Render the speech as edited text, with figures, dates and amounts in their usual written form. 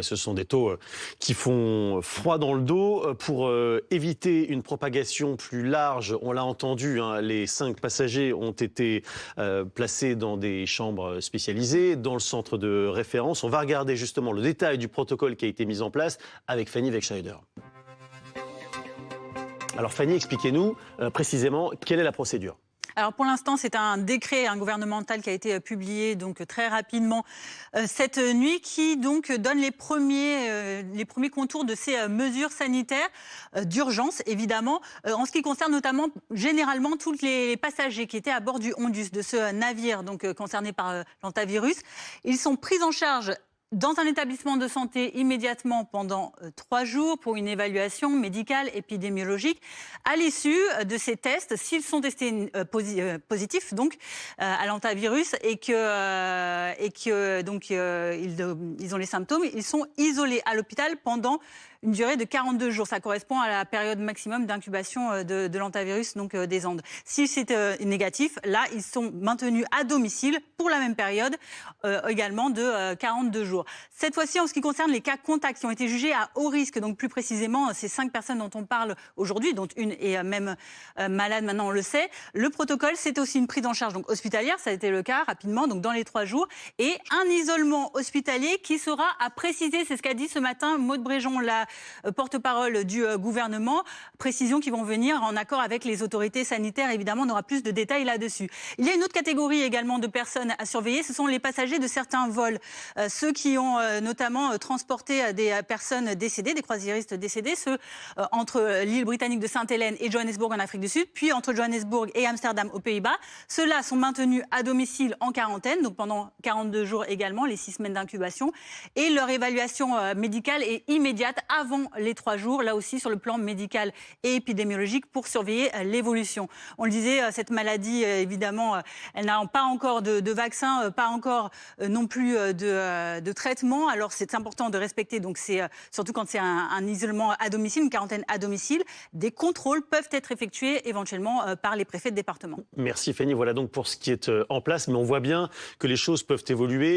Ce sont des taux qui font froid dans le dos. Pour éviter une propagation plus large, on l'a entendu, les 5 passagers ont été placés dans des chambres spécialisées, dans le centre de référence. On va regarder justement le détail du protocole qui a été mis en place avec Fanny Wegscheider. Alors Fanny, expliquez-nous précisément quelle est la procédure. Alors pour l'instant, c'est un décret gouvernemental qui a été publié donc très rapidement cette nuit, qui donc donne les premiers contours de ces mesures sanitaires d'urgence, évidemment, en ce qui concerne notamment généralement tous les passagers qui étaient à bord du Ondus, de ce navire donc concerné par l'hantavirus. Ils sont pris en charge dans un établissement de santé immédiatement pendant 3 jours pour une évaluation médicale épidémiologique. À l'issue de ces tests, s'ils sont testés positifs donc à l'hantavirus et que donc ils ont les symptômes, ils sont isolés à l'hôpital pendant une durée de 42 jours. Ça correspond à la période maximum d'incubation de l'hantavirus, donc des Andes. Si c'est négatif, là, ils sont maintenus à domicile pour la même période, également de 42 jours. Cette fois-ci, en ce qui concerne les cas contacts qui ont été jugés à haut risque, donc plus précisément ces 5 personnes dont on parle aujourd'hui, dont une est même malade, maintenant on le sait, le protocole, c'est aussi une prise en charge donc hospitalière, ça a été le cas rapidement, donc dans les 3 jours, et un isolement hospitalier qui sera à préciser, c'est ce qu'a dit ce matin Maud Bréjon, la porte-parole du gouvernement, précisions qui vont venir en accord avec les autorités sanitaires. Évidemment, on aura plus de détails là-dessus. Il y a une autre catégorie également de personnes à surveiller, ce sont les passagers de certains vols. Ceux qui ont notamment transporté des personnes décédées, des croisiéristes décédés, ceux entre l'île britannique de Sainte-Hélène et Johannesburg en Afrique du Sud, puis entre Johannesburg et Amsterdam aux Pays-Bas. Ceux-là sont maintenus à domicile en quarantaine, donc pendant 42 jours également, les 6 semaines d'incubation. Et leur évaluation médicale est immédiate avant les 3 jours, là aussi sur le plan médical et épidémiologique pour surveiller l'évolution. On le disait, cette maladie, évidemment, elle n'a pas encore de vaccin, pas encore non plus de traitement. Alors c'est important de respecter, donc c'est surtout quand c'est un isolement à domicile, une quarantaine à domicile, des contrôles peuvent être effectués éventuellement par les préfets de département. Merci Fanny, voilà donc pour ce qui est en place, mais on voit bien que les choses peuvent évoluer.